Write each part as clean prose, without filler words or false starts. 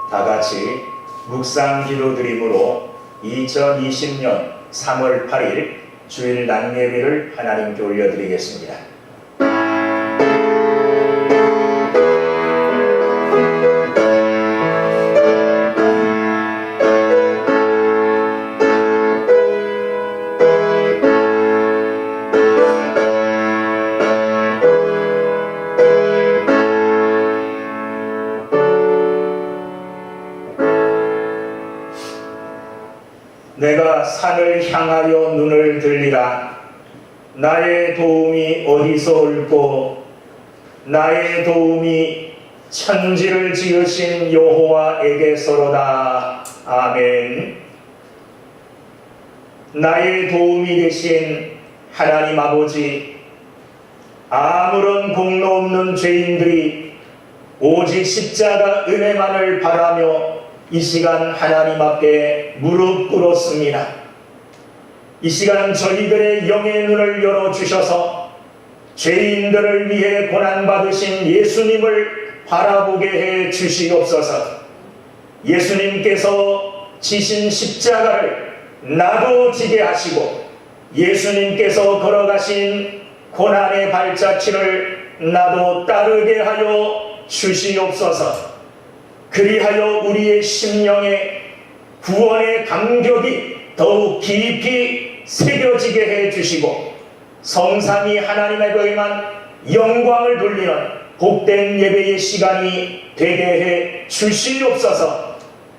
다 같이 묵상 기도드림으로 2020년 3월 8일 주일 낮 예배를 하나님께 올려드리겠습니다. 내가 산을 향하여 눈을 들리라. 나의 도움이 어디서 올꼬? 나의 도움이 천지를 지으신 여호와에게서로다. 아멘. 나의 도움이 되신 하나님 아버지, 아무런 공로 없는 죄인들이 오직 십자가 은혜만을 바라며 이 시간 하나님 앞에 무릎 꿇었습니다. 이 시간 저희들의 영의 눈을 열어주셔서 죄인들을 위해 고난받으신 예수님을 바라보게 해 주시옵소서. 예수님께서 지신 십자가를 나도 지게 하시고 예수님께서 걸어가신 고난의 발자취를 나도 따르게 하여 주시옵소서. 그리하여 우리의 심령에 구원의 감격이 더욱 깊이 새겨지게 해주시고 성삼위 하나님의 거임한 영광을 돌리는 복된 예배의 시간이 되게 해 주시옵소서.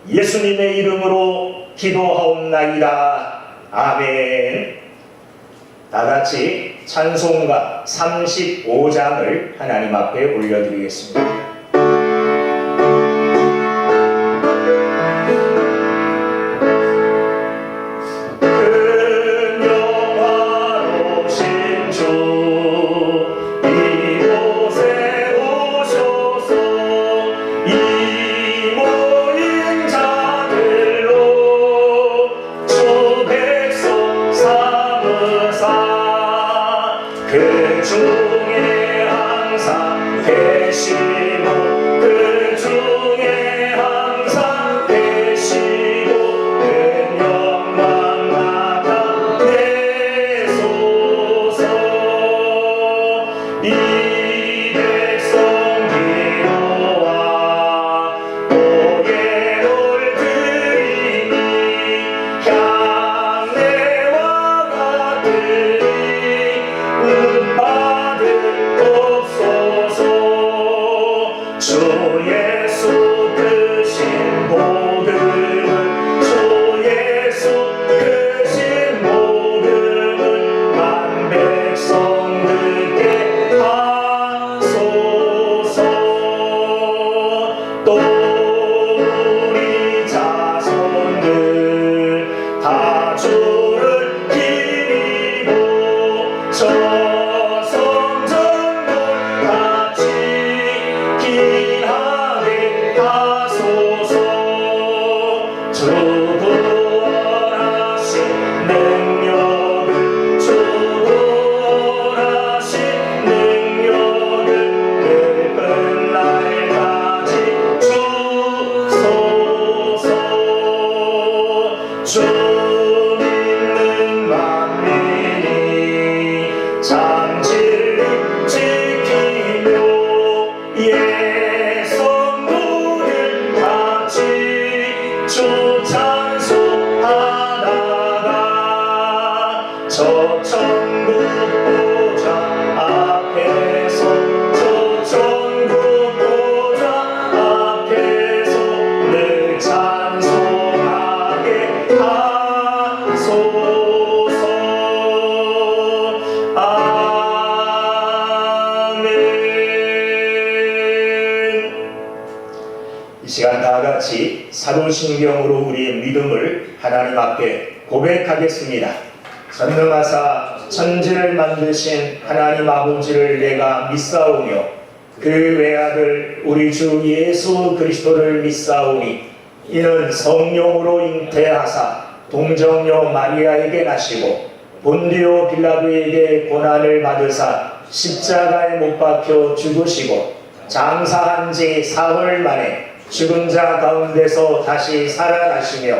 예수님의 이름으로 기도하옵나이다. 아멘. 다같이 찬송가 35장을 하나님 앞에 올려드리겠습니다. 그 중에 항상 계시고 그 중에 항상 계시고 그 영광 나타내소서. 이 백성 기도와 고개를 드리니 향내와 같으니 받으옵소서. 주 예수 크신 복음은 주 예수 크신 복음은 만 백성 듣게 하소서. 또 우리 자손들 다 주를 기리고 저 주 믿는 만민이 참 진리 지키며 예성도들 같이 주 찬송하다가 저 천국 보좌 앞에서 저 천국 보좌 앞에서 늘 찬송하게 하소서. 아멘. 이 시간 다 같이 사도신경으로 우리의 믿음을 하나님 앞에 고백하겠습니다. 전능하사 천지를 만드신 하나님 아버지를 내가 믿사오며 그 외아들 우리 주 예수 그리스도를 믿사오니 이는 성령으로 잉태하사 동정녀 마리아에게 나시고 본디오 빌라도에게 고난을 받으사 십자가에 못 박혀 죽으시고 장사한 지 사흘 만에 죽은 자 가운데서 다시 살아나시며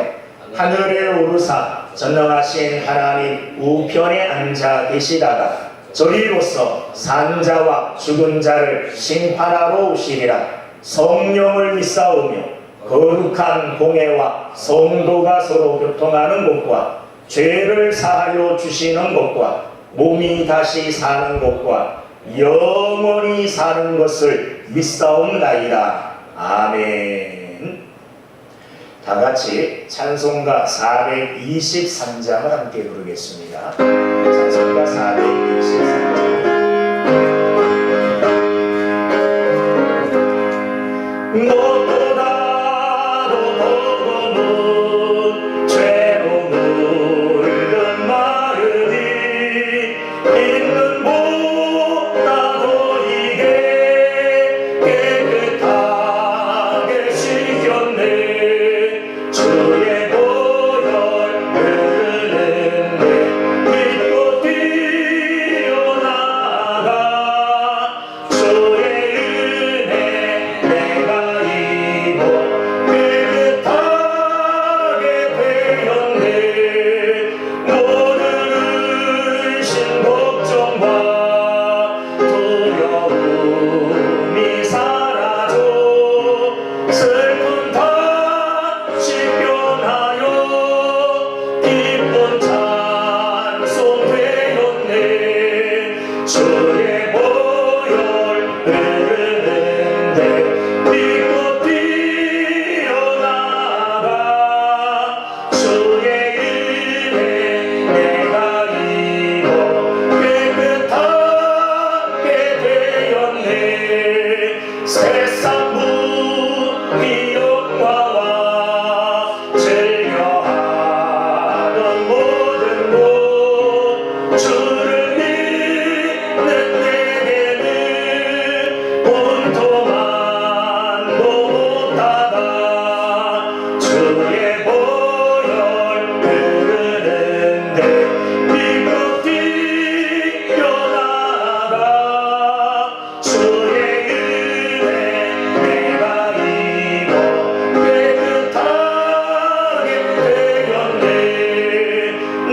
하늘에 오르사 전능하신 하나님 우편에 앉아 계시다가 저리로서 산 자와 죽은 자를 심판하러 오시리라. 성령을 믿사오며 거룩한 공회와 성도가 서로 교통하는 것과 죄를 사하여 주시는 것과 몸이 다시 사는 것과 영원히 사는 것을 믿사옵나이다. 아멘. 다같이 찬송가 423장을 함께 부르겠습니다. 찬송가 423장. 무엇보다도 버거운 죄로 물든 마음이 있는 보다도 이게 깨끗하게 씻겼네. 주의 보혈 흐르는데 믿고 뛰어나가 주의 은혜 내가 입어 깨끗하게 되었네. 모든 의심 걱정과 두려움이 사라져 슬픔 다 변하여 기쁜 찬송 되었네. 주의 보혈 흐르는데 믿고 뛰어나가 주의 은혜 내가 입어 깨끗하게 되었네. 세상 무비 영화와 즐겨하던 모든 것 주를 믿는 내게는 본토만도 못하다. 주의 보혈 흐르는데 믿고 뛰어나가 주의 은혜 내가 입어 깨끗하게 되었네.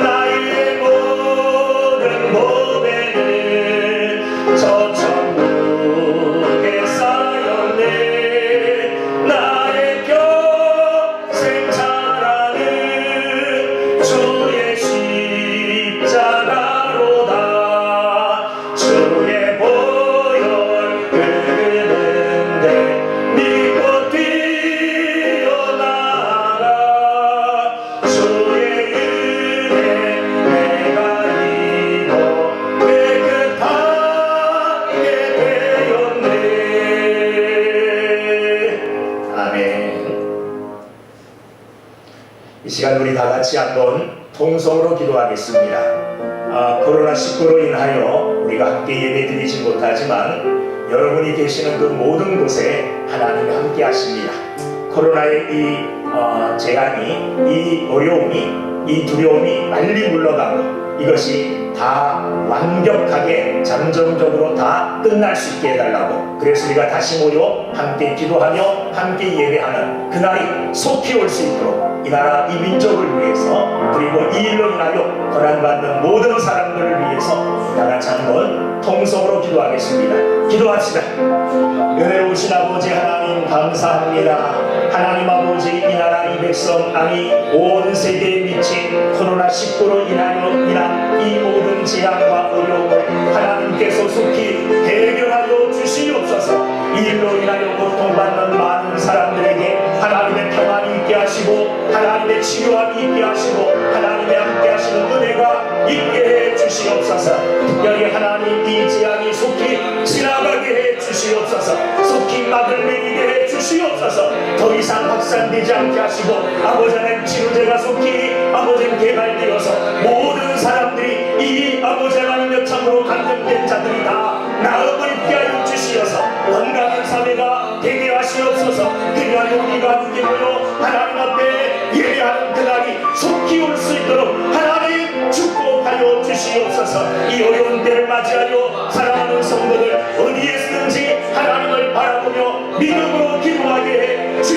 나의 모든 법에는 저 천국에 쌓였네. 나의 평생 자랑은 주의 십자가로다. 주의 보혈 흐르는데 믿고 뛰어나가 주의 은혜 내가 입어 깨끗하게 되었네. 아멘. 이 시간 우리 다 같이 한번 통성으로 기도하겠습니다. 코로나19로 인하여 우리가 함께 예배드리지 못하지만 여러분이 계시는 그 모든 곳에 하나님이 함께 하십니다. 코로나의 이 재앙이, 이 어려움이, 이 두려움이 빨리 물러가고 이것이 다 완벽하게 잠정적으로 다 끝날 수 있게 해달라고, 그래서 우리가 다시 모여 함께 기도하며 함께 예배하는 그날이 속히 올 수 있도록 이 나라 이 민족을 위해서, 그리고 이 일로 인하여 고난받는 모든 사람들을 위해서 다 같이 한번 통성으로 기도하겠습니다. 기도합시다. 은혜로우신 아버지 하나님 감사합니다. 하나님 아버지, 이 나라 이 백성, 아니 온 세계에 미친 코로나19로 인하여 인한 이 모든 재앙과 어려움을 하나님께서 속히 해결하여 주시옵소서. 이 일로 인하여 고통받는 많은 사람들에게 하나님의 평안이 있게 하시고 하나님의 치료함이 있게 하시고 하나님의 함께 하시는 은혜가 있게 해 주시옵소서. 특별히 하나님 이 재앙이 속히 지나가게 해 주시옵소서. 속히 막을 내리게 해 주시옵소서. 더 이상 확산되지 않게 하시고 아버지 하나님 치료제가 속히 아버지 개발되어서 모든 사람들이 이 아버지 하나님 여참으로 감염된 자들이 다 나음을 입게 하여 주시어서 건강한 사회가 되게 하시옵소서. 그리하여 우리가 함께 모여 하나님 앞에 예배하는 그날이 속히 올 수 있도록 하나님 축복하여 주시옵소서. 이 어려운 때를 맞이하여 사랑하는 성도들 어디에 있든지 하나님을 바라보며 믿음으로 기도하게 해 주시옵소서.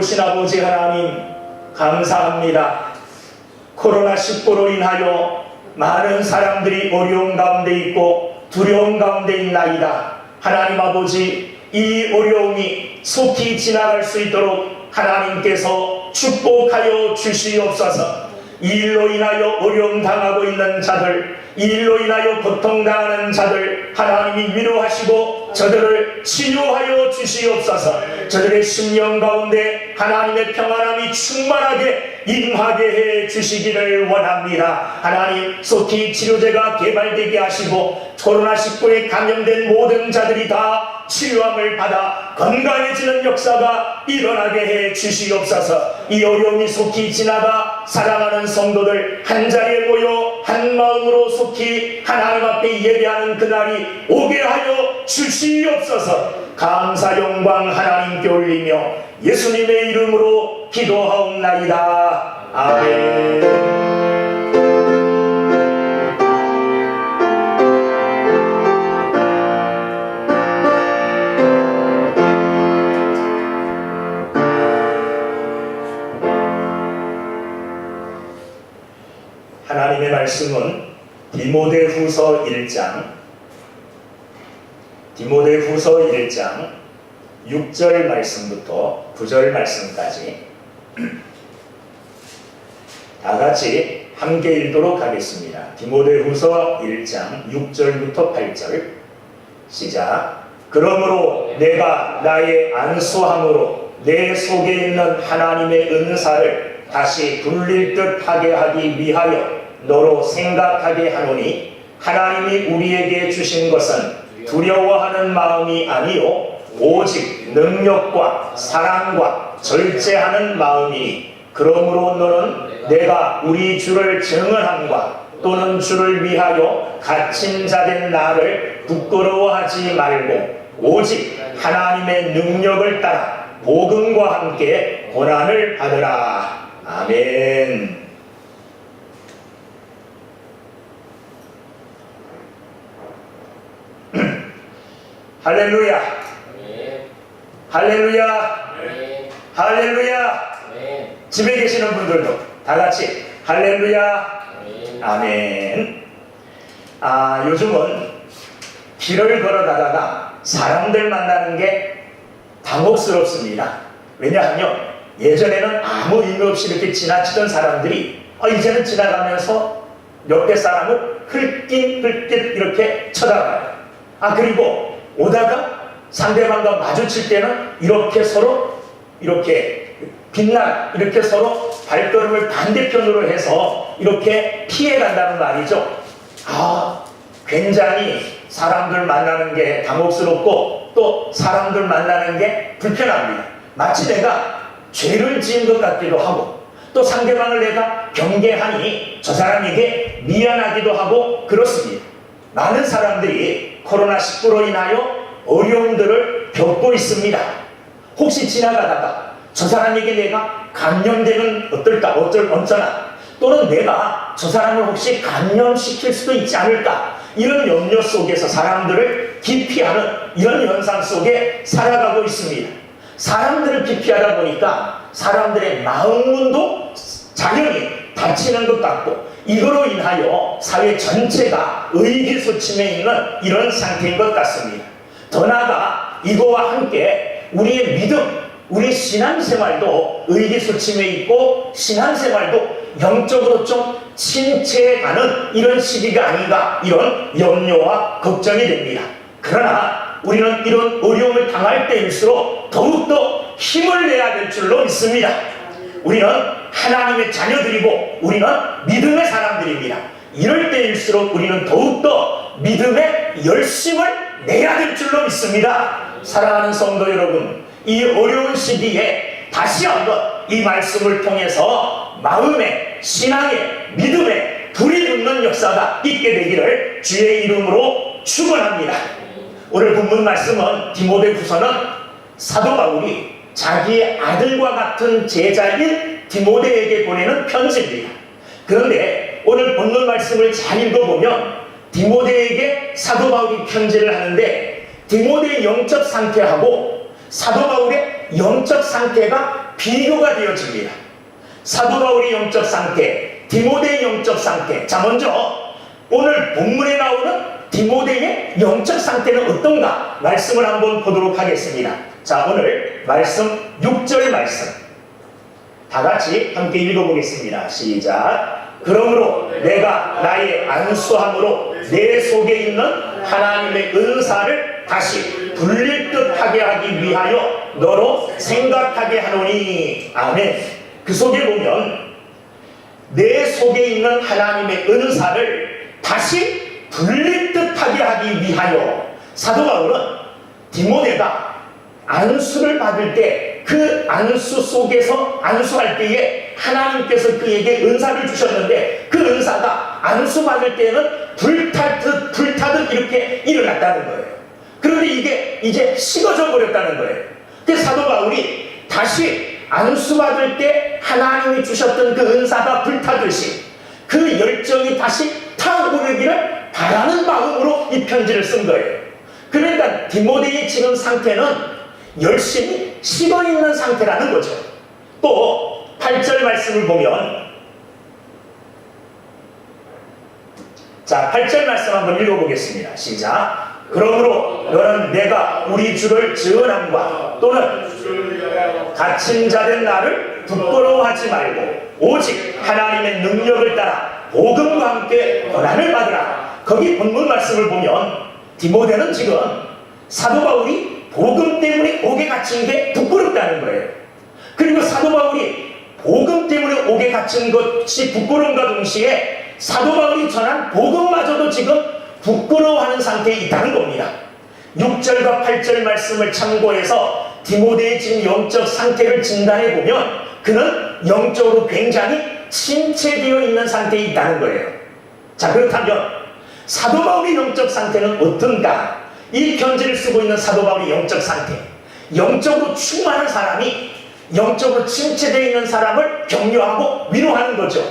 좋으신 아버지 하나님 감사합니다. 코로나19로 인하여 많은 사람들이 어려운 가운데 있고 두려움 가운데 있나이다. 하나님 아버지, 이 어려움이 속히 지나갈 수 있도록 하나님께서 축복하여 주시옵소서. 이 일로 인하여 어려움 당하고 있는 자들, 이 일로 인하여 고통당하는 자들 하나님이 위로하시고 저들을 치유하여 주시옵소서. 저들의 심령 가운데 하나님의 평안함이 충만하게 임하게 해 주시기를 원합니다. 하나님, 속히 치료제가 개발되게 하시고 코로나19에 감염된 모든 자들이 다 치유함을 받아 건강해지는 역사가 일어나게 해 주시옵소서. 이 어려움이 속히 지나가 사랑하는 성도들 한자리에 모여 한 마음으로 속히 하나님 앞에 예배하는 그날이 오게 하여 주시옵소서. 감사 영광 하나님께 올리며 예수님의 이름으로 기도하옵나이다. 아멘. 하나님의 말씀은 디모데후서 1장 6절 말씀부터 9절 말씀까지 다 같이 함께 읽도록 하겠습니다. 디모데후서 1장 6절부터 8절 시작. 그러므로 내가 나의 안수함으로 내 속에 있는 하나님의 은사를 다시 불릴 듯 하게 하기 위하여 너로 생각하게 하노니, 하나님이 우리에게 주신 것은 두려워하는 마음이 아니요 오직 능력과 사랑과 절제하는 마음이니, 그러므로 너는 내가 우리 주를 증언함과 또는 주를 위하여 갇힌 자된 나를 부끄러워하지 말고 오직 하나님의 능력을 따라 복음과 함께 고난을 받으라. 아멘. 할렐루야. 할렐루야. 할렐루야. 집에 계시는 분들도 다 같이 할렐루야. 아멘. 요즘은 길을 걸어가다가 사람들 만나는 게 당혹스럽습니다. 왜냐하면 예전에는 아무 의미 없이 이렇게 지나치던 사람들이 이제는 지나가면서 옆에 사람을 흘낏 이렇게 쳐다봐요. 그리고 오다가 상대방과 마주칠 때는 이렇게 서로 이렇게 이렇게 서로 발걸음을 반대편으로 해서 이렇게 피해간다는 말이죠. 굉장히 사람들 만나는 게 당혹스럽고 또 사람들 만나는 게 불편합니다. 마치 내가 죄를 지은 것 같기도 하고 또 상대방을 내가 경계하니 저 사람에게 미안하기도 하고 그렇습니다. 많은 사람들이 코로나19로 인하여 어려움들을 겪고 있습니다. 혹시 지나가다가 저 사람에게 내가 감염되면 어떨까, 어쩌나, 또는 내가 저 사람을 혹시 감염시킬 수도 있지 않을까, 이런 염려 속에서 사람들을 기피하는 이런 현상 속에 살아가고 있습니다. 사람들을 기피하다 보니까 사람들의 마음문도 당연히 닫히는 것 같고, 이거로 인하여 사회 전체가 의기소침해 있는 이런 상태인 것 같습니다. 더 나아가 이거와 함께 우리의 믿음, 우리 신앙생활도 의기소침해 있고 신앙생활도 영적으로 좀 침체해가는 이런 시기가 아닌가, 이런 염려와 걱정이 됩니다. 그러나 우리는 이런 어려움을 당할 때일수록 더욱더 힘을 내야 될 줄로 믿습니다. 우리는 하나님의 자녀들이고 우리는 믿음의 사람들입니다. 이럴 때일수록 우리는 더욱더 믿음의 열심을 내야 될 줄로 믿습니다. 사랑하는 성도 여러분, 이 어려운 시기에 다시 한번 이 말씀을 통해서 마음의, 신앙의, 믿음의 불이 붙는 역사가 있게 되기를 주의 이름으로 축원합니다. 오늘 본문 말씀은 디모데후서는 사도 바울이 자기의 아들과 같은 제자인 디모데에게 보내는 편지입니다. 그런데 오늘 본문 말씀을 잘 읽어보면 디모데에게 사도 바울이 편지를 하는데 디모데의 영적 상태하고 사도 바울의 영적 상태가 비교가 되어집니다. 사도 바울의 영적 상태, 디모데의 영적 상태. 자, 먼저 오늘 본문에 나오는 디모데의 영적 상태는 어떤가 말씀을 한번 보도록 하겠습니다. 자, 오늘 말씀 6절 말씀 다 같이 함께 읽어보겠습니다. 시작. 그러므로 내가 나의 안수함으로 내 속에 있는 하나님의 은사를 다시 불릴 듯하게 하기 위하여 너로 생각하게 하노니. 아멘. 그 속에 보면 내 속에 있는 하나님의 은사를 다시 불릴 듯하게 하기 위하여, 사도 바울은 디모데가 안수를 받을 때 그 안수 속에서 안수할 때에 하나님께서 그에게 은사를 주셨는데 그 은사가 안수 받을 때는 불타듯 이렇게 일어났다는 거예요. 그런데 이게 이제 식어져 버렸다는 거예요. 그래서 사도 바울이 다시 안수 받을 때 하나님이 주셨던 그 은사가 불타듯이 그 열정이 다시 타오르기를 바라는 마음으로 이 편지를 쓴 거예요. 그러니까 디모데의 지금 상태는 열심히 식어있는 상태라는 거죠. 또 8절 말씀을 보면, 자, 8절 말씀 한번 읽어보겠습니다. 시작. 그러므로 너는 내가 우리 주를 증언함과 또는 갇힌 자된 나를 부끄러워하지 말고 오직 하나님의 능력을 따라 복음과 함께 고난을 받으라. 거기 본문 말씀을 보면 디모데는 지금 사도 바울이 복음 때문에 옥에 갇힌 게 부끄럽다는 거예요. 그리고 사도 바울이 복음 때문에 옥에 갇힌 것이 부끄러움과 동시에 사도 바울이 전한 복음마저도 지금 부끄러워하는 상태에 있다는 겁니다. 6절과 8절 말씀을 참고해서 디모데의 지금 영적 상태를 진단해 보면 그는 영적으로 굉장히 침체되어 있는 상태에 있다는 거예요. 자, 그렇다면 사도 바울의 영적 상태는 어떤가? 이 편지를 쓰고 있는 사도 바울의 영적 상태, 영적으로 충만한 사람이 영적으로 침체되어 있는 사람을 격려하고 위로하는 거죠.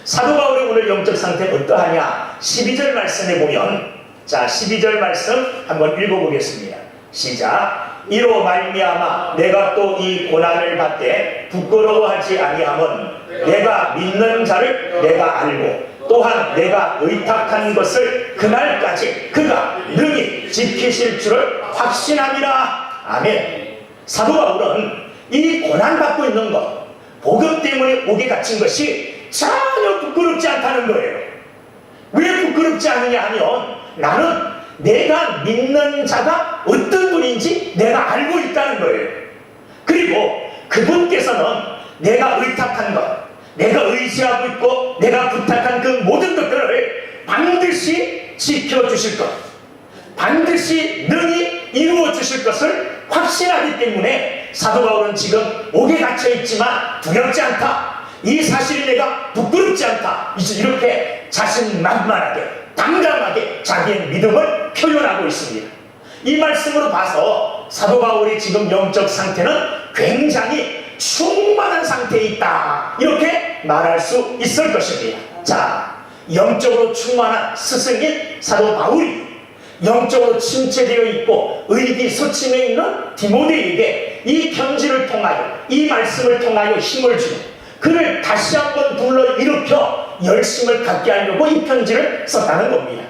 사도 바울의 오늘 영적 상태는 어떠하냐? 12절 말씀에 보면, 자, 12절 말씀 한번 읽어보겠습니다. 시작. 이로 말미암아 내가 또 이 고난을 받되 부끄러워하지 아니함은 내가 믿는 자를 내가 알고 또한 내가 의탁한 것을 그날까지 그가 능히 지키실 줄을 확신함이라. 아멘. 사도 바울은 이 고난받고 있는 것, 복음 때문에 옥에 갇힌 것이 전혀 부끄럽지 않다는 거예요. 왜 부끄럽지 않느냐 하면 나는 내가 믿는 자가 어떤 분인지 내가 알고 있다는 거예요. 그리고 그분께서는 내가 의탁한 것, 내가 의지하고 있고 내가 부탁한 그 모든 것들을 반드시 지켜주실 것, 반드시 능히 이루어 주실 것을 확신하기 때문에 사도 바울은 지금 옥에 갇혀 있지만 두렵지 않다, 이 사실이 내가 부끄럽지 않다, 이렇게 자신만만하게 당당하게 자기의 믿음을 표현하고 있습니다. 이 말씀으로 봐서 사도 바울의 지금 영적 상태는 굉장히 충만한 상태에 있다, 이렇게 말할 수 있을 것입니다. 자, 영적으로 충만한 스승인 사도 바울이 영적으로 침체되어 있고 의기소침해 있는 디모데에게 이 편지를 통하여, 이 말씀을 통하여 힘을 주고 그를 다시 한번 불러일으켜 열심을 갖게 하려고 이 편지를 썼다는 겁니다.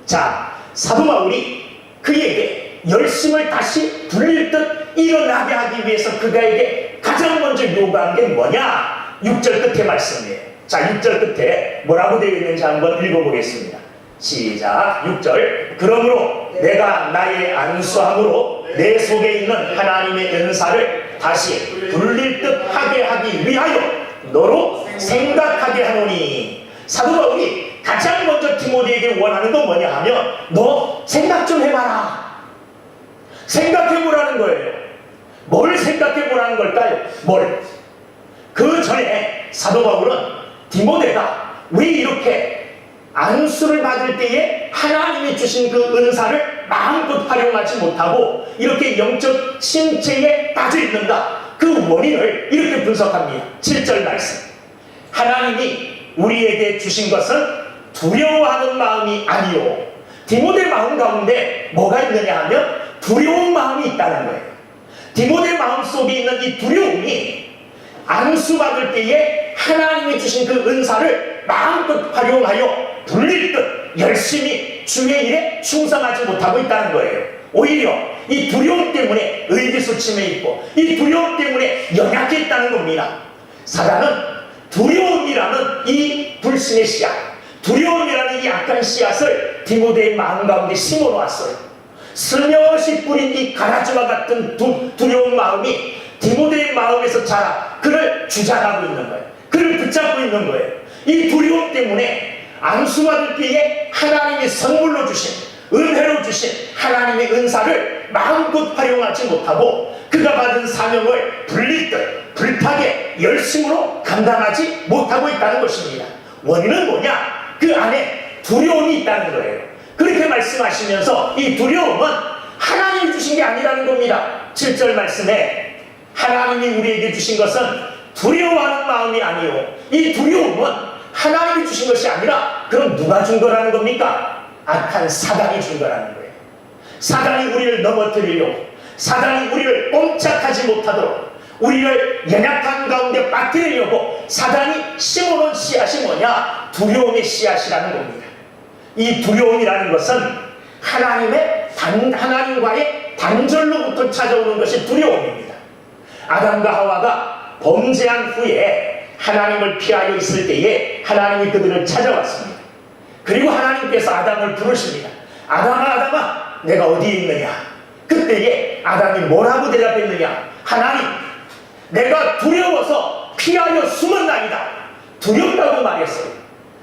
자, 사도 바울이 그에게 열심을 다시 불릴 듯 일어나게 하기 위해서 그가에게 가장 먼저 요구한 게 뭐냐? 6절 끝에 말씀이에요. 자, 6절 끝에 뭐라고 되어 있는지 한번 읽어보겠습니다. 시작. 6절. 그러므로 내가 나의 안수함으로 내 속에 있는 하나님의 은사를 다시 불릴 듯 하게 하기 위하여 너로 생각하게 하노니. 사도 바울이 가장 먼저 디모데에게 원하는 건 뭐냐 하면 너 생각 좀 해봐라. 생각해보라는 거예요. 뭘 생각해보라는 걸까요? 뭘? 그 전에 사도 바울은 디모데가 왜 이렇게 안수를 받을 때에 하나님이 주신 그 은사를 마음껏 활용하지 못하고 이렇게 영적 침체에 빠져 있는가? 그 원인을 이렇게 분석합니다. 7절 말씀. 하나님이 우리에게 주신 것은 두려워하는 마음이 아니요. 디모데 마음 가운데 뭐가 있느냐 하면 두려운 마음이 있다는 거예요. 디모데 마음 속에 있는 이 두려움이 안수받을 때에 하나님이 주신 그 은사를 마음껏 활용하여 불릴 듯 열심히 주의 일에 충성하지 못하고 있다는 거예요. 오히려 이 두려움 때문에 의기소침해 있고 이 두려움 때문에 연약했다는 겁니다. 사단은 두려움이라는 이 불신의 씨앗, 두려움이라는 이 약한 씨앗을 디모데의 마음 가운데 심어 놓았어요. 슬며시 뿌린 이 가라지와 같은 두려운 마음이 디모데의 마음에서 자라 그를 주장하고 있는 거예요. 그를 붙잡고 있는 거예요. 이 두려움 때문에 안수받을 때에 하나님이 선물로 주신, 은혜로 주신 하나님의 은사를 마음껏 활용하지 못하고 그가 받은 사명을 불릴 듯 불타게 열심으로 감당하지 못하고 있다는 것입니다. 원인은 뭐냐? 그 안에 두려움이 있다는 거예요. 그렇게 말씀하시면서 이 두려움은 하나님이 주신 게 아니라는 겁니다. 7절 말씀에 하나님이 우리에게 주신 것은 두려워하는 마음이 아니요, 이 두려움은 하나님이 주신 것이 아니라 그럼 누가 준 거라는 겁니까? 악한 사단이 준 거라는 거예요. 사단이 우리를 넘어뜨리려고, 사단이 우리를 꼼짝하지 못하도록, 우리를 연약한 가운데 빠뜨리려고 사단이 심어놓은 씨앗이 뭐냐? 두려움의 씨앗이라는 겁니다. 이 두려움이라는 것은 하나님과의 단절로부터 찾아오는 것이 두려움입니다. 아담과 하와가 범죄한 후에 하나님을 피하여 있을 때에 하나님이 그들을 찾아왔습니다. 그리고 하나님께서 아담을 부르십니다. 아담아, 아담아, 내가 어디에 있느냐? 그때에 아담이 뭐라고 대답했느냐? 하나님, 내가 두려워서 피하여 숨었나이다. 두렵다고 말했어요.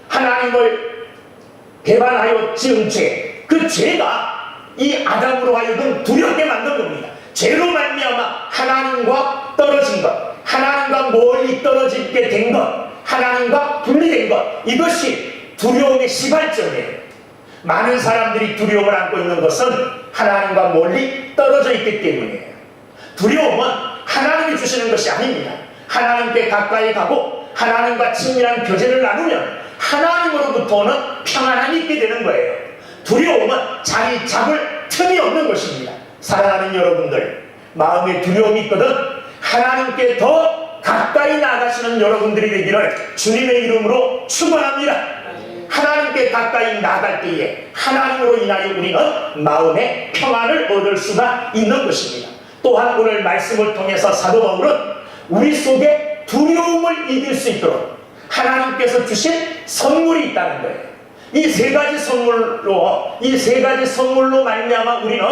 하나님을 배반하여 지은 죄, 그 죄가 이 아담으로 하여금 두렵게 만든 겁니다. 죄로 말미암아 하나님과 떨어진 것, 하나님과 멀리 떨어지게 된 것, 하나님과 분리된 것, 이것이 두려움의 시발점이에요. 많은 사람들이 두려움을 안고 있는 것은 하나님과 멀리 떨어져 있기 때문이에요. 두려움은 하나님이 주시는 것이 아닙니다. 하나님께 가까이 가고 하나님과 친밀한 교제를 나누면 하나님으로부터 오는 평안함이 있게 되는 거예요. 두려움은 자리 잡을 틈이 없는 것입니다. 사랑하는 여러분들, 마음에 두려움이 있거든 하나님께 더 가까이 나가시는 여러분들이 되기를 주님의 이름으로 축원합니다. 하나님께 가까이 나갈 때에 하나님으로 인하여 우리는 마음의 평안을 얻을 수가 있는 것입니다. 또한 오늘 말씀을 통해서 사도 바울은 우리 속에 두려움을 이길 수 있도록 하나님께서 주신 선물이 있다는 거예요. 이 세 가지 선물로 말미암아 우리는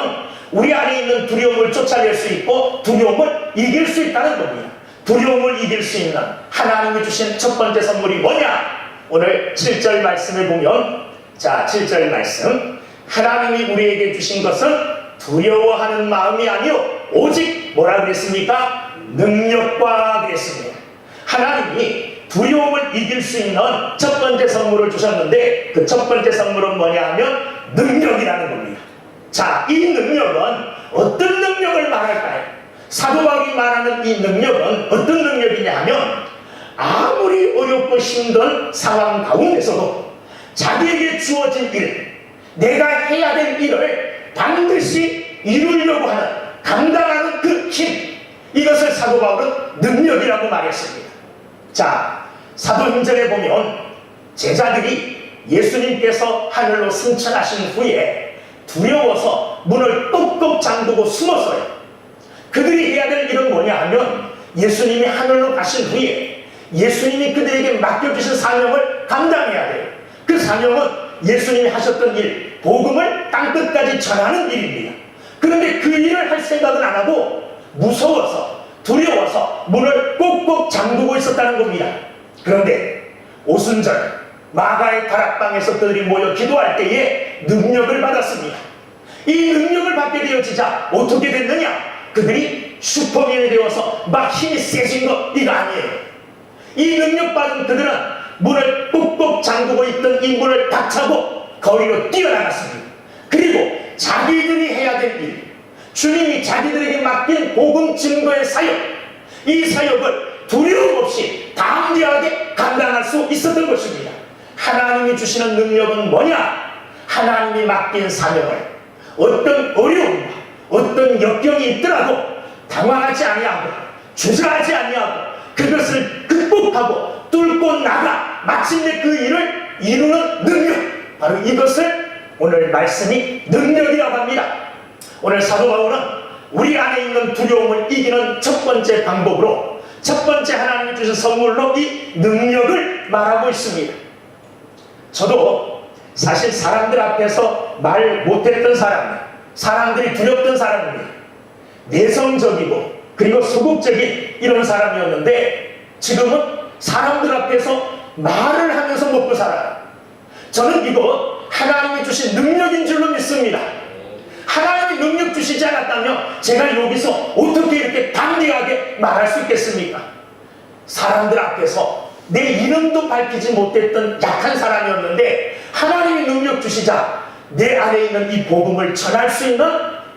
우리 안에 있는 두려움을 쫓아낼 수 있고 두려움을 이길 수 있다는 겁니다. 두려움을 이길 수 있는 하나님이 주신 첫 번째 선물이 뭐냐? 오늘 7절 말씀을 보면, 자, 7절 말씀, 하나님이 우리에게 주신 것은 두려워하는 마음이 아니요 오직 뭐라 그랬습니까? 능력과 그랬습니다. 하나님이 두려움을 이길 수 있는 첫 번째 선물을 주셨는데 그 첫 번째 선물은 뭐냐 하면 능력이라는 겁니다. 자, 이 능력은 어떤 능력을 말할까요? 사도 바울이 말하는 이 능력은 어떤 능력이냐 하면 아무리 어렵고 힘든 상황 가운데서도 자기에게 주어진 일, 내가 해야 될 일을 반드시 이루려고 하는, 감당하는 그 힘, 이것을 사도 바울은 능력이라고 말했습니다. 자, 사도행전에 보면 제자들이 예수님께서 하늘로 승천하신 후에 두려워서 문을 뚝뚝 잠그고 숨었어요. 그들이 해야 될 일은 뭐냐 하면 예수님이 하늘로 가신 후에 예수님이 그들에게 맡겨주신 사명을 감당해야 돼요. 그 사명은 예수님이 하셨던 일, 복음을 땅끝까지 전하는 일입니다. 그런데 그 일을 할 생각은 안 하고 무서워서, 두려워서 문을 꼭꼭 잠그고 있었다는 겁니다. 그런데 오순절 마가의 다락방에서 그들이 모여 기도할 때에 능력을 받았습니다. 이 능력을 받게 되어지자 어떻게 됐느냐? 그들이 슈퍼맨이 되어서 막 힘이 세진 것, 이거 아니에요. 이 능력받은 그들은 문을 꾹꾹 잠그고 있던 이 문을 닥차고 거리로 뛰어나갔습니다. 그리고 자기들이 해야 될 일, 주님이 자기들에게 맡긴 복음 증거의 사역, 이 사역을 두려움 없이 담대하게 감당할 수 있었던 것입니다. 하나님이 주시는 능력은 뭐냐? 하나님이 맡긴 사명을 어떤 어려움과 어떤 역경이 있더라도 당황하지 아니하고 주저하지 아니하고 그것을 극복하고 뚫고 나가 마침내 그 일을 이루는 능력, 바로 이것을 오늘 말씀이 능력이라고 합니다. 오늘 사도 바울은 우리 안에 있는 두려움을 이기는 첫 번째 방법으로, 첫 번째 하나님이 주신 선물로 이 능력을 말하고 있습니다. 저도 사실 사람들 앞에서 말 못했던 사람, 사람들이 두렵던 사람입니다. 내성적이고 그리고 소극적인 이런 사람이었는데 지금은 사람들 앞에서 말을 하면서 먹고 살아요. 저는 이거 하나님이 주신 능력인 줄로 믿습니다. 하나님이 능력 주시지 않았다면 제가 여기서 어떻게 이렇게 담대하게 말할 수 있겠습니까? 사람들 앞에서 내 이름도 밝히지 못했던 약한 사람이었는데 하나님이 능력 주시자 내 안에 있는 이 복음을 전할 수 있는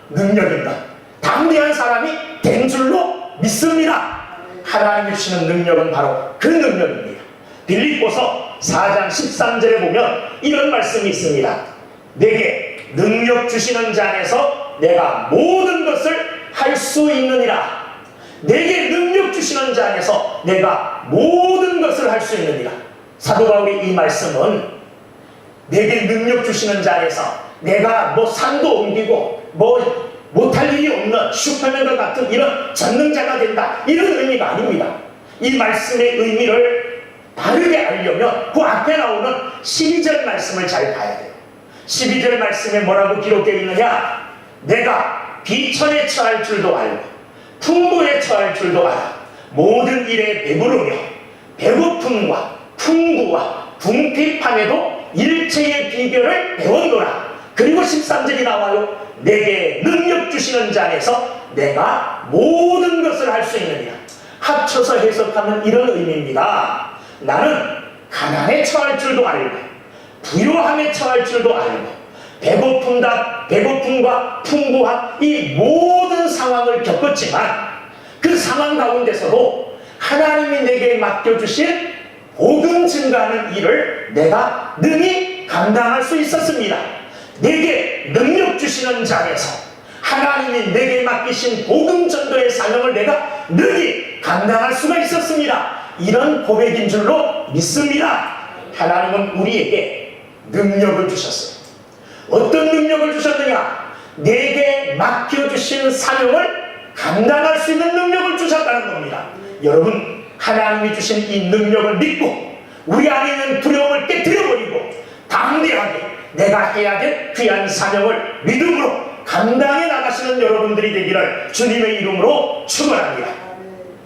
능력입니다. 담대한 사람이 된 줄로 믿습니다. 하나님이 주시는 능력은 바로 그 능력입니다. 빌립보서 4장 13절에 보면 이런 말씀이 있습니다. 내게 능력 주시는 자 안에서 내가 모든 것을 할 수 있느니라. 내게 능력 주시는 자 안에서 내가 모든 것을 할 수 있느니라. 사도 바울의 이 말씀은 내게 능력 주시는 자 안에서 내가 뭐 산도 옮기고 뭐 못할 일이 없는 슈퍼맨과 같은 이런 전능자가 된다, 이런 의미가 아닙니다. 이 말씀의 의미를 바르게 알려면 그 앞에 나오는 12절 말씀을 잘 봐야 돼요. 12절 말씀에 뭐라고 기록되어 있느냐? 내가 비천에 처할 줄도 알고 풍부에 처할 줄도 알아 모든 일에 배부르며 배고픔과 풍부와 궁핍함에도 일체의 비결을 배웠노라. 그리고 13절이 나와요. 내게 능력 주시는 자 안에서 내가 모든 것을 할 수 있느니라. 합쳐서 해석하면 이런 의미입니다. 나는 가난에 처할 줄도 알고 부요함에 처할 줄도 알고 배고픔과 풍부한 이 모든 상황을 겪었지만 그 상황 가운데서도 하나님이 내게 맡겨주신 복음 증가하는 일을 내가 능히 감당할 수 있었습니다. 내게 능력 주시는 자에서 하나님이 내게 맡기신 복음 전도의 사명을 내가 능히 감당할 수가 있었습니다. 이런 고백인 줄로 믿습니다. 하나님은 우리에게 능력을 주셨어요. 어떤 능력을 주셨느냐? 내게 맡겨주신 사명을 감당할 수 있는 능력을 주셨다는 겁니다. 여러분, 하나님이 주신 이 능력을 믿고 우리 안에 있는 두려움을 깨뜨려버리고 담대하게 내가 해야 될 귀한 사명을 믿음으로 감당해 나가시는 여러분들이 되기를 주님의 이름으로 축원합니다.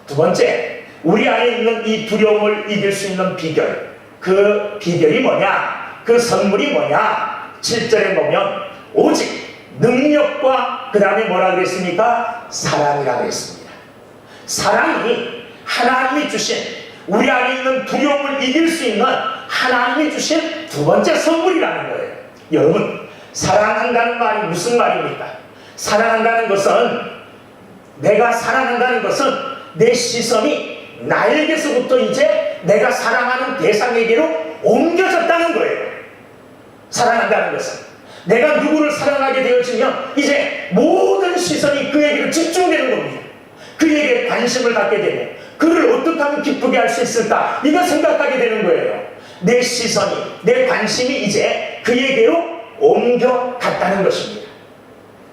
두 번째, 우리 안에 있는 이 두려움을 이길 수 있는 비결, 그 비결이 뭐냐? 그 선물이 뭐냐? 7절에 보면 오직 능력과 그 다음에 뭐라 그랬습니까? 사랑이라고 했습니다. 사랑이 하나님이 주신, 우리 안에 있는 두려움을 이길 수 있는 하나님이 주신 두 번째 선물이라는 거예요. 여러분, 사랑한다는 말이 무슨 말입니까? 사랑한다는 것은, 내가 사랑한다는 것은 내 시선이 나에게서부터 이제 내가 사랑하는 대상에게로 옮겨졌다는 거예요. 사랑한다는 것은 내가 누구를 사랑하게 되어지면 이제 모든 시선이 그에게로 집중되는 겁니다. 그에게 관심을 갖게 되고 그를 어떻게 하면 기쁘게 할 수 있을까, 이거 생각하게 되는 거예요. 내 시선이, 내 관심이 이제 그에게로 옮겨갔다는 것입니다.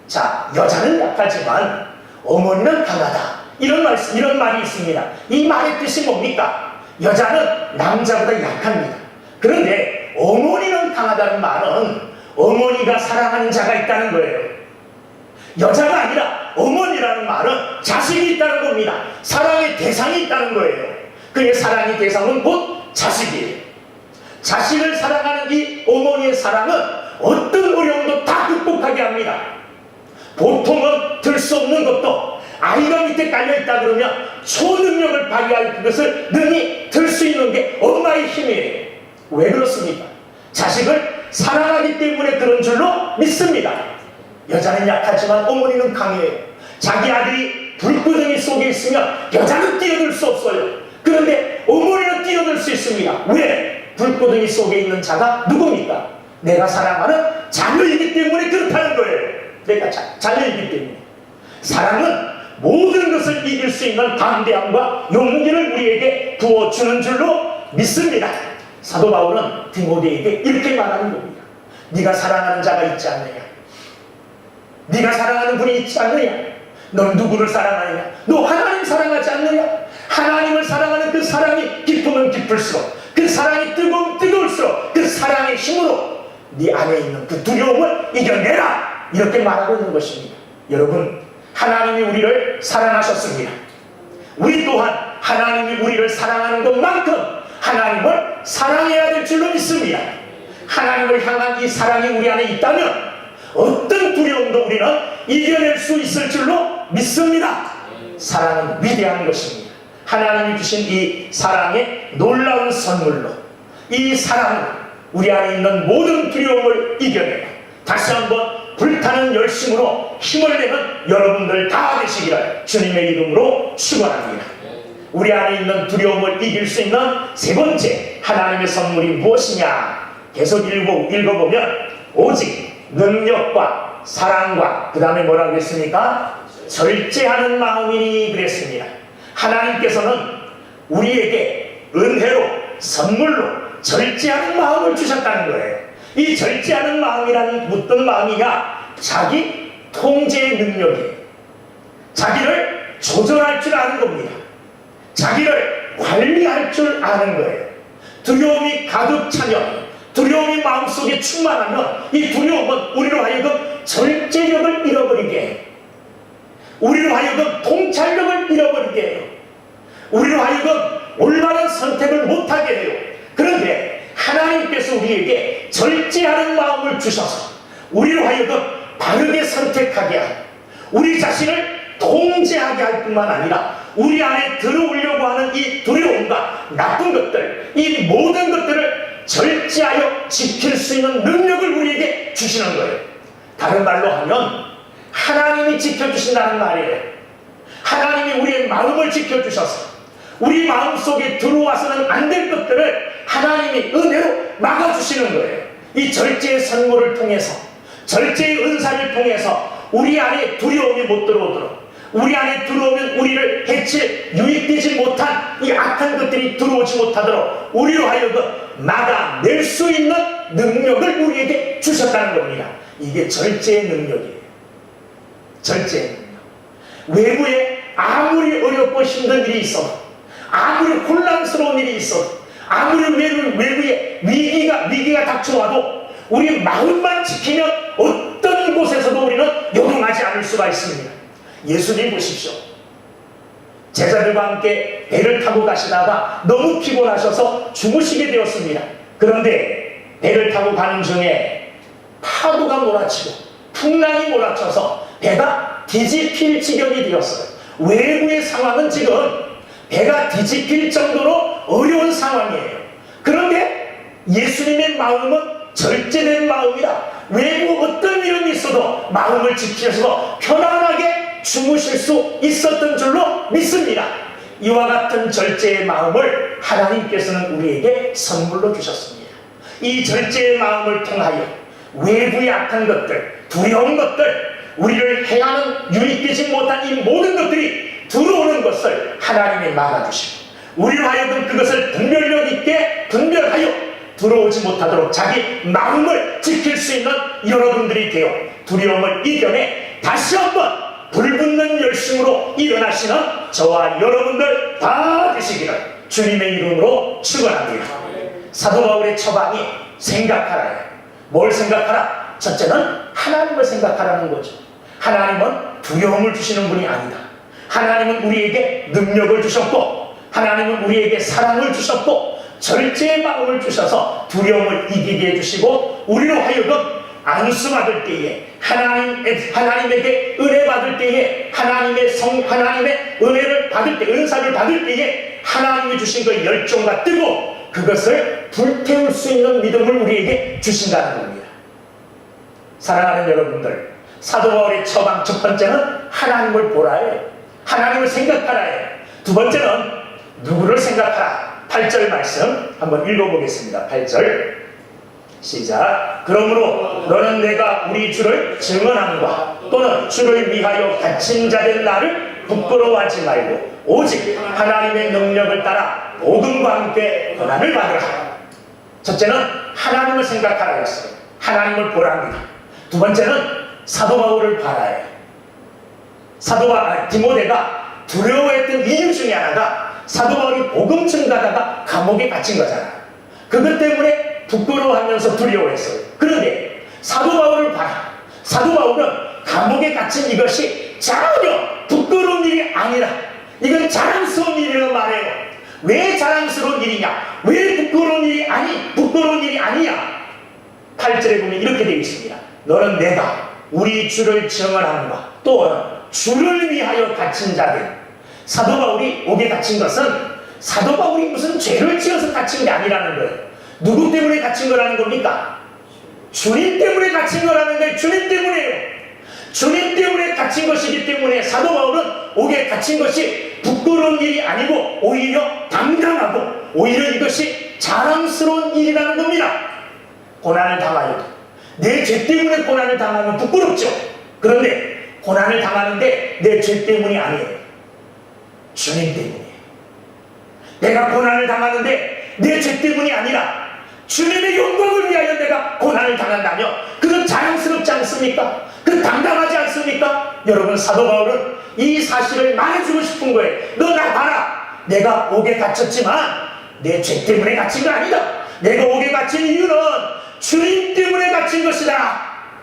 자, 여자는 약하지만 어머니는 강하다, 이런 말이 있습니다. 이 말의 뜻이 뭡니까? 여자는 남자보다 약합니다. 그런데 어머니는 강하다는 말은 어머니가 사랑하는 자가 있다는 거예요. 여자가 아니라 어머니라는 말은 자식이 있다는 겁니다. 사랑의 대상이 있다는 거예요. 그의 사랑의 대상은 곧 자식이에요. 자식을 사랑하는 이 어머니의 사랑은 어떤 어려움도 다 극복하게 합니다. 보통은 들 수 없는 것도 아이가 밑에 깔려있다 그러면 초능력을 발휘할 그것을 능히 들 수 있는 게 엄마의 힘이에요. 왜 그렇습니까? 자식을 사랑하기 때문에 그런 줄로 믿습니다. 여자는 약하지만 어머니는 강해요. 자기 아들이 불구덩이 속에 있으면 여자는 뛰어들 수 없어요. 그런데 어머니는 뛰어들 수 있습니다. 왜? 불구덩이 속에 있는 자가 누굽니까? 내가 사랑하는 자녀이기 때문에 그렇다는 거예요. 내가 자녀이기 때문에. 사랑은 모든 것을 이길 수 있는 담대함과 용기를 우리에게 부어주는 줄로 믿습니다. 사도 바울은 디모데에게 이렇게 말하는 겁니다. 네가 사랑하는 자가 있지 않느냐? 네가 사랑하는 분이 있지 않느냐? 넌 누구를 사랑하느냐? 너 하나님 사랑하지 않느냐? 하나님을 사랑하는 그 사랑이 깊으면 깊을수록, 그 사랑이 뜨거우면 뜨거울수록 그 사랑의 힘으로 네 안에 있는 그 두려움을 이겨내라! 이렇게 말하고 있는 것입니다. 여러분, 하나님이 우리를 사랑하셨습니다. 우리 또한 하나님이 우리를 사랑하는 것만큼 하나님을 사랑해야 될 줄로 믿습니다. 하나님을 향한 이 사랑이 우리 안에 있다면 어떤 두려움도 우리는 이겨낼 수 있을 줄로 믿습니다. 사랑은 위대한 것입니다. 하나님이 주신 이 사랑의 놀라운 선물로 이 사랑은 우리 안에 있는 모든 두려움을 이겨내고 다시 한번 불타는 열심으로 힘을 내는 여러분들 다 되시기를 주님의 이름으로 축원합니다. 우리 안에 있는 두려움을 이길 수 있는 세 번째 하나님의 선물이 무엇이냐? 계속 읽어보면 오직 능력과 사랑과 그 다음에 뭐라고 그랬습니까? 절제하는 마음이니 그랬습니다. 하나님께서는 우리에게 은혜로 선물로 절제하는 마음을 주셨다는 거예요. 이 절제하는 마음이라는 어떤 마음이냐? 자기 통제의 능력이에요. 자기를 조절할 줄 아는 겁니다. 자기를 관리할 줄 아는 거예요. 두려움이 가득 차면, 두려움이 마음속에 충만하면 이 두려움은 우리로 하여금 절제력을 잃어버리게 해요. 우리로 하여금 통찰력을 잃어버리게 해요. 우리로 하여금 올바른 선택을 못하게 해요. 그런데 하나님께서 우리에게 절제하는 마음을 주셔서 우리로 하여금 바르게 선택하게 하고 우리 자신을 통제하게 할 뿐만 아니라 우리 안에 들어오려고 하는 이 두려움과 나쁜 것들, 이 모든 것들을 절제하여 지킬 수 있는 능력을 우리에게 주시는 거예요. 다른 말로 하면 하나님이 지켜주신다는 말이에요. 하나님이 우리의 마음을 지켜주셔서 우리 마음속에 들어와서는 안 될 것들을 하나님이 은혜로 막아주시는 거예요. 이 절제의 선물을 통해서, 절제의 은사를 통해서 우리 안에 두려움이 못 들어오도록, 우리 안에 들어오면 우리를 해칠 유익되지 못한 이 악한 것들이 들어오지 못하도록 우리로 하여금 막아낼 수 있는 능력을 우리에게 주셨다는 겁니다. 이게 절제의 능력이에요. 절제의 능력. 외부에 아무리 어렵고 힘든 일이 있어도, 아무리 혼란스러운 일이 있어도, 아무리 외부에 위기가 닥쳐와도 우리 마음만 지키면 어떤 곳에서도 우리는 요동하지 않을 수가 있습니다. 예수님 보십시오. 제자들과 함께 배를 타고 가시다가 너무 피곤하셔서 주무시게 되었습니다. 그런데 배를 타고 가는 중에 파도가 몰아치고 풍랑이 몰아쳐서 배가 뒤집힐 지경이 되었어요. 외부의 상황은 지금 배가 뒤집힐 정도로 어려운 상황이에요. 그런데 예수님의 마음은 절제된 마음이라 외부 어떤 일이 있어도 마음을 지키셔서 편안하게 주무실 수 있었던 줄로 믿습니다. 이와 같은 절제의 마음을 하나님께서는 우리에게 선물로 주셨습니다. 이 절제의 마음을 통하여 외부의 악한 것들, 두려운 것들, 우리를 해하는 유익되지 못한 이 모든 것들이 들어오는 것을 하나님이 막아주시고 우리로 하여금 그것을 분별력 있게 분별하여 들어오지 못하도록 자기 마음을 지킬 수 있는 여러분들이 되어 두려움을 이겨내 다시 한번 불붙는 열심으로 일어나시는 저와 여러분들 다 되시기를 주님의 이름으로 축원합니다. 사도 바울의 처방이 생각하라요. 뭘 생각하라? 첫째는 하나님을 생각하라는 거죠. 하나님은 두려움을 주시는 분이 아니다. 하나님은 우리에게 능력을 주셨고 하나님은 우리에게 사랑을 주셨고 절제의 마음을 주셔서 두려움을 이기게 해주시고 우리로 하여금 안수받을 때에 하나님에게 은혜 받을 때에 하나님의 은혜를 받을 때 은사를 받을 때에 하나님이 주신 그 열정과 뜨거 그것을 불태울 수 있는 믿음을 우리에게 주신다는 겁니다. 사랑하는 여러분들, 사도 바울의 처방 첫 번째는 하나님을 보라 해요. 하나님을 생각하라 해요. 두 번째는 누구를 생각하라. 8절 말씀 한번 읽어보겠습니다. 8절 시작. 그러므로 너는 내가 우리 주를 증언함과 또는 주를 위하여 갇힌 자된 나를 부끄러워하지 말고 오직 하나님의 능력을 따라 복음과 함께 고난을 받으라. 첫째는 하나님을 생각하라 했어요. 하나님을 보랍니다. 두 번째는 사도 바울을 바라야 해요. 디모데가 두려워했던 이유 중에 하나가 사도 바울이 복음 전가다가 감옥에 갇힌 거잖아요. 그것 때문에 부끄러워하면서 두려워했어요. 그런데 사도 바울을 봐라. 사도 바울은 감옥에 갇힌 이것이 전혀 부끄러운 일이 아니라 이건 자랑스러운 일이라고 말해요. 왜 자랑스러운 일이냐? 왜 부끄러운 일이 아니냐? 8절에 보면 이렇게 되어 있습니다. 너는 내가 우리 주를 증언함과 또 주를 위하여 갇힌 자들. 사도 바울이 옥에 갇힌 것은 사도 바울이 무슨 죄를 지어서 갇힌 게 아니라는 거예요. 누구 때문에 갇힌 거라는 겁니까? 주님 때문에 갇힌 거라는 거예요. 주님 때문에요. 주님 때문에 갇힌 것이기 때문에 사도 바울은 옥에 갇힌 것이 부끄러운 일이 아니고 오히려 당당하고 오히려 이것이 자랑스러운 일이라는 겁니다. 고난을 당하여도 내 죄 때문에 고난을 당하면 부끄럽죠. 그런데 고난을 당하는데 내 죄 때문이 아니에요. 주님 때문이에요. 내가 고난을 당하는데 내 죄 때문이 아니라 주님의 영광을 위하여 내가 고난을 당한다면 그건 자랑스럽지 않습니까? 그 당당하지 않습니까? 여러분, 사도 바울은 이 사실을 말해주고 싶은 거예요. 너 나 봐라. 내가 옥에 갇혔지만 내 죄 때문에 갇힌 거 아니다. 내가 옥에 갇힌 이유는 주님 때문에 갇힌 것이다.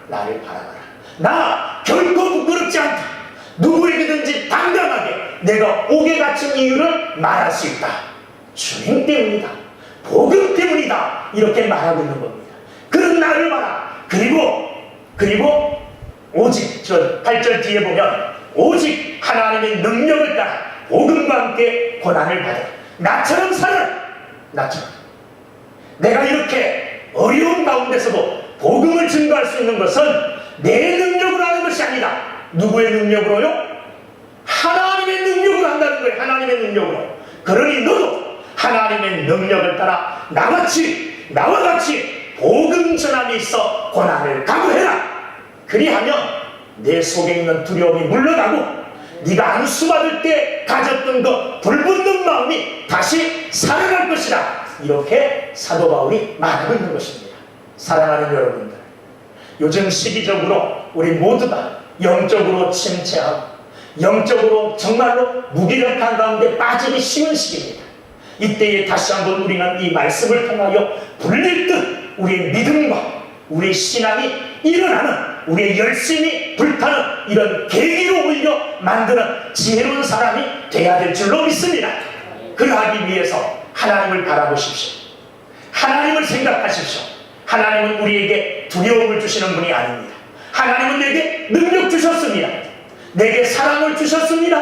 나를 바라봐라. 나 결코 부끄럽지 않다. 누구에게든지 당당하게 내가 옥에 갇힌 이유를 말할 수 있다. 주님 때문이다. 복음 때문이다. 이렇게 말하고 있는 겁니다. 그런 나를 봐라. 그리고 오직 저 8절 뒤에 보면 오직 하나님의 능력을 따라 복음과 함께 고난을 받아 나처럼 살아라. 나처럼 내가 이렇게 어려운 가운데서도 복음을 증거할 수 있는 것은 내 능력으로 하는 것이 아니다. 누구의 능력으로요? 하나님의 능력으로 한다는 거예요. 하나님의 능력으로. 그러니 너도 하나님의 능력을 따라 나와 같이 복음 전함이 있어 고난을 각오해라. 그리하면 내 속에 있는 두려움이 물러가고 네가 안수받을 때 가졌던 그 불붙는 마음이 다시 살아날 것이다. 이렇게 사도 바울이 말하고 있는 것입니다. 사랑하는 여러분들, 요즘 시기적으로 우리 모두가 영적으로 침체하고 영적으로 정말로 무기력한 가운데 빠지기 쉬운 시기입니다. 이때에 다시 한번 우리는 이 말씀을 통하여 불릴 듯 우리의 믿음과 우리의 신앙이 일어나는, 우리의 열심이 불타는 이런 계기로 오히려 만드는 지혜로운 사람이 돼야 될 줄로 믿습니다. 그러하기 위해서 하나님을 바라보십시오. 하나님을 생각하십시오. 하나님은 우리에게 두려움을 주시는 분이 아닙니다. 하나님은 내게 능력 주셨습니다. 내게 사랑을 주셨습니다.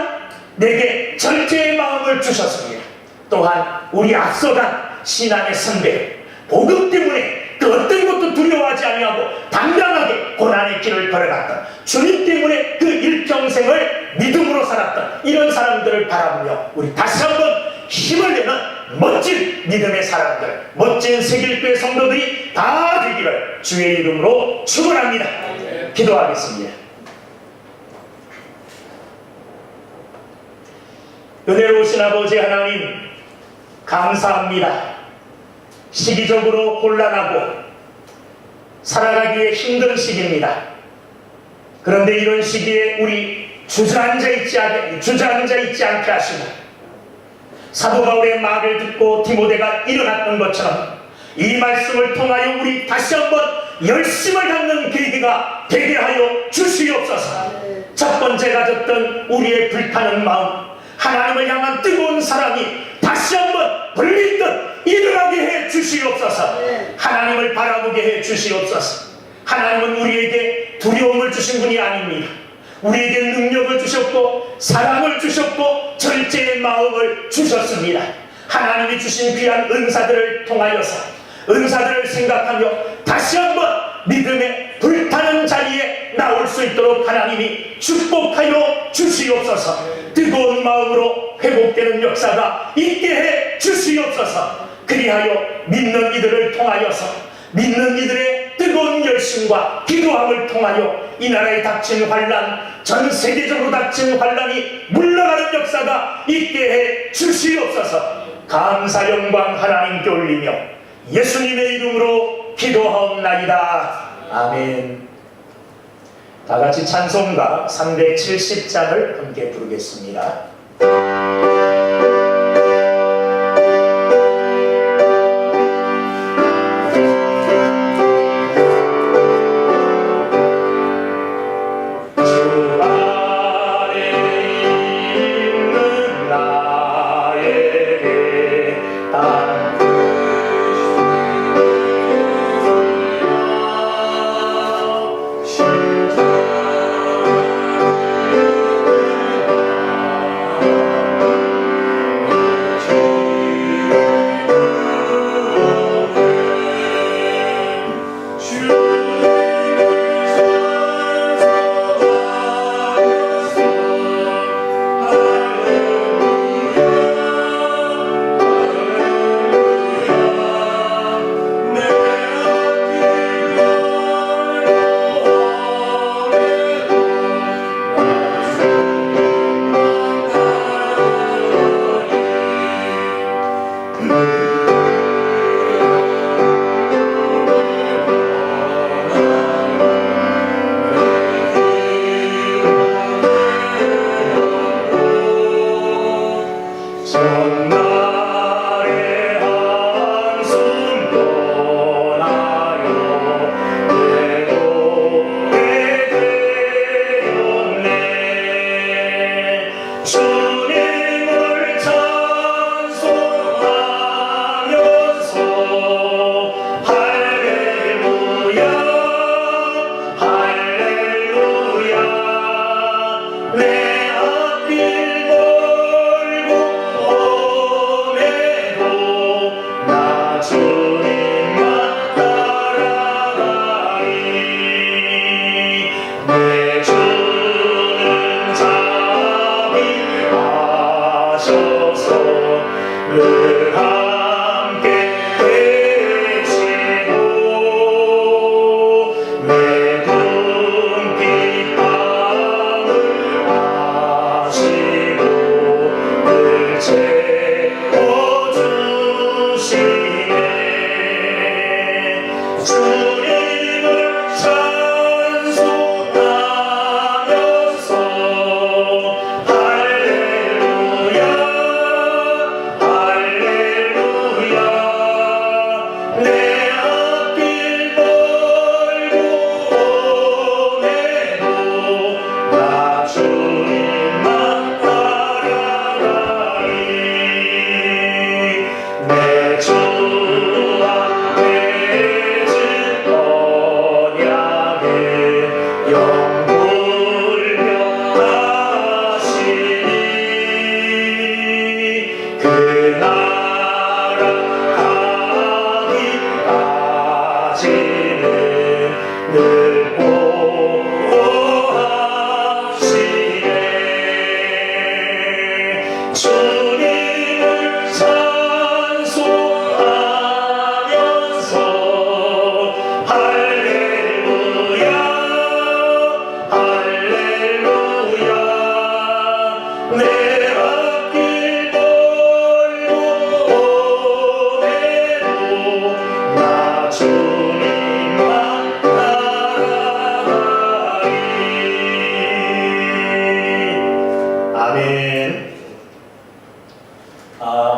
내게 절제의 마음을 주셨습니다. 또한 우리 앞서간 신앙의 선배, 복음 때문에 그 어떤 것도 두려워하지 아니하고 당당하게 고난의 길을 걸어갔던, 주님 때문에 그 일평생을 믿음으로 살았던 이런 사람들을 바라보며 우리 다시 한번 힘을 내는 멋진 믿음의 사람들, 멋진 세길교회 성도들이 다 되기를 주의 이름으로 축원합니다. 기도하겠습니다. 은혜로우신 아버지 하나님, 감사합니다. 시기적으로 곤란하고 살아가기에 힘든 시기입니다. 그런데 이런 시기에 우리 주저앉아 있지 않게 하시고 사도 바울의 말을 듣고 디모데가 일어났던 것처럼 이 말씀을 통하여 우리 다시 한번 열심을 갖는 계기가 되게 하여 주시옵소서. 첫 번째 가졌던 우리의 불타는 마음, 하나님을 향한 뜨거운 사랑이 다시 한번 불릴 듯 일어나게 해 주시옵소서. 하나님을 바라보게 해 주시옵소서. 하나님은 우리에게 두려움을 주신 분이 아닙니다. 우리에게 능력을 주셨고 사랑을 주셨고 절제의 마음을 주셨습니다. 하나님이 주신 귀한 은사들을 통하여서, 은사들을 생각하며 다시 한번 믿음의 불타는 자리에 나올 수 있도록 하나님이 축복하여 주시옵소서. 뜨거운 마음으로 회복되는 역사가 있게 해 주시옵소서. 그리하여 믿는 이들을 통하여서, 믿는 이들의 뜨거운 뜨거운 열심과 기도함을 통하여 이 나라에 닥친 환란, 전 세계적으로 닥친 환란이 물러가는 역사가 있게 해 주시옵소서. 감사 영광 하나님께 올리며 예수님의 이름으로 기도하옵나이다. 아멘. 다 같이 찬송가 370장을 함께 부르겠습니다.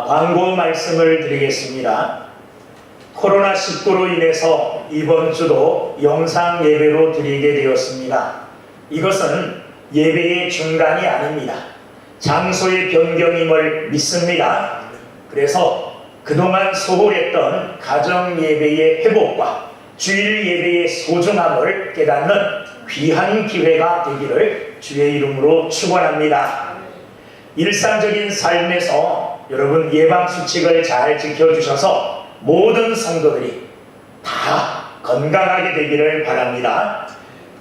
광고 말씀을 드리겠습니다. 코로나19로 인해서 이번 주도 영상 예배로 드리게 되었습니다. 이것은 예배의 중단이 아닙니다. 장소의 변경임을 믿습니다. 그래서 그동안 소홀했던 가정 예배의 회복과 주일 예배의 소중함을 깨닫는 귀한 기회가 되기를 주의 이름으로 축원합니다. 일상적인 삶에서 여러분 예방수칙을 잘 지켜주셔서 모든 성도들이 다 건강하게 되기를 바랍니다.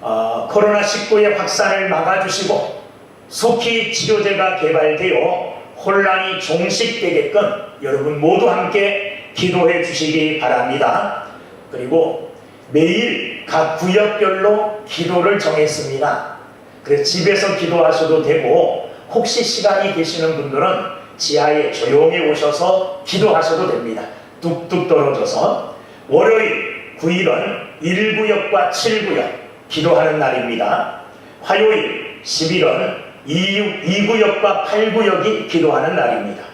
코로나19의 확산을 막아주시고 속히 치료제가 개발되어 혼란이 종식되게끔 여러분 모두 함께 기도해 주시기 바랍니다. 그리고 매일 각 구역별로 기도를 정했습니다. 그래서 집에서 기도하셔도 되고 혹시 시간이 되시는 분들은 지하에 조용히 오셔서 기도하셔도 됩니다. 뚝뚝 떨어져서. 월요일 9일은 1구역과 7구역 기도하는 날입니다. 화요일 10일은 2구역과 8구역이 기도하는 날입니다.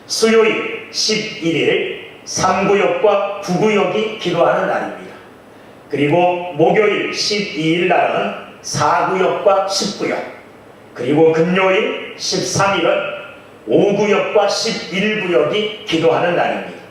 수요일 11일 3구역과 9구역이 기도하는 날입니다. 그리고 목요일 12일 날은 4구역과 10구역, 그리고 금요일 13일은 5구역과 11구역이 기도하는 날입니다.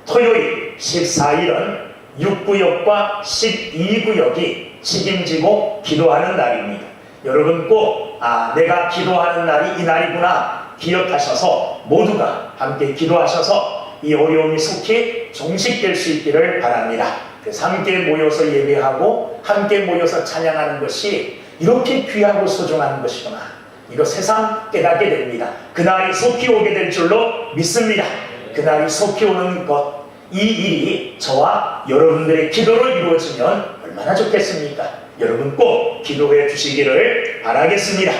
토요일 14일은 6구역과 12구역이 책임지고 기도하는 날입니다. 여러분 꼭 내가 기도하는 날이 이 날이구나 기억하셔서 모두가 함께 기도하셔서 이 어려움이 속히 종식될 수 있기를 바랍니다. 그래서 함께 모여서 예배하고 함께 모여서 찬양하는 것이 이렇게 귀하고 소중한 것이구나, 이거 새삼 깨닫게 됩니다. 그날이 속히 오게 될 줄로 믿습니다. 그날이 속히 오는 것, 이 일이 저와 여러분들의 기도로 이루어지면 얼마나 좋겠습니까? 여러분 꼭 기도해 주시기를 바라겠습니다.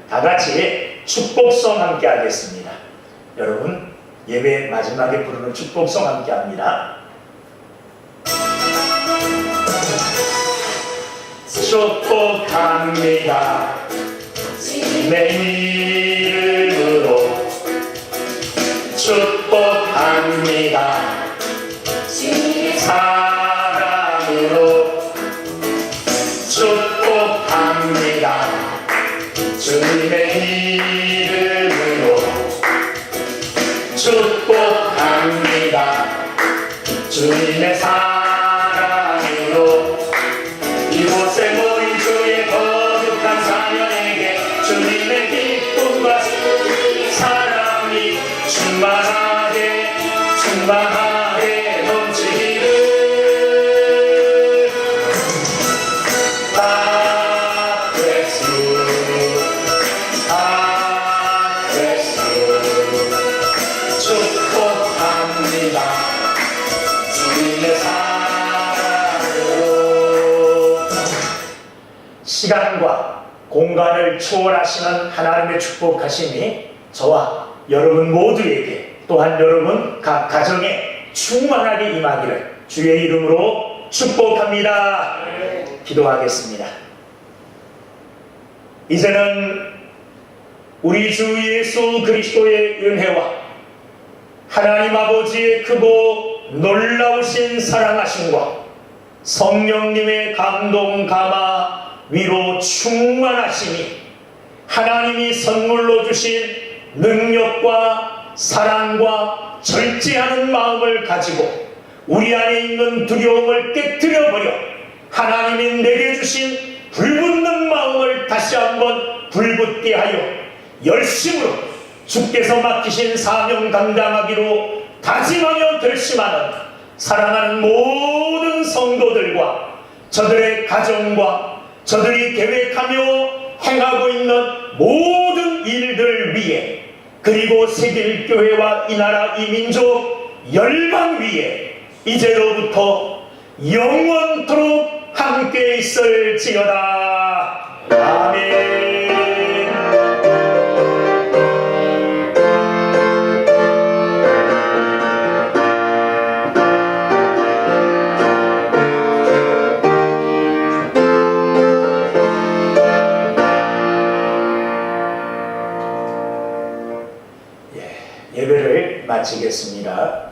다 같이 축복성 함께 하겠습니다. 여러분 예배 마지막에 부르는 축복성 함께 합니다. 축복합니다. 내 이름으로 축복합니다. 사랑으로 축복합니다. 주님의 이름으로 축복합니다. 주님의 사랑으로 이곳에 모인 주의 거룩한 자녀에게 주님의 기쁨과 사랑이 충만하게 넘치기를. 축복합니다. 주님의 사랑으로. 시간과 공간을 초월하시는 하나님의 축복하심이 저와 여러분 모두에게, 또한 여러분 각 가정에 충만하게 임하기를 주의 이름으로 축복합니다. 기도하겠습니다. 이제는 우리 주 예수 그리스도의 은혜와 하나님 아버지의 크고 놀라우신 사랑하심과 성령님의 감동 감화 위로 충만하심이, 하나님이 선물로 주신 능력과 사랑과 절제하는 마음을 가지고 우리 안에 있는 두려움을 깨뜨려버려 하나님이 내게 주신 불붙는 마음을 다시 한번 불붙게 하여 열심으로 주께서 맡기신 사명 감당하기로 다짐하며 결심하는 사랑하는 모든 성도들과 저들의 가정과 저들이 계획하며 행하고 있는 모든 일들 위에, 그리고 세계일교회와 이 나라 이 민족 열방 위에 이제로부터 영원토록 함께 있을지어다. 아멘. 예배를 마치겠습니다.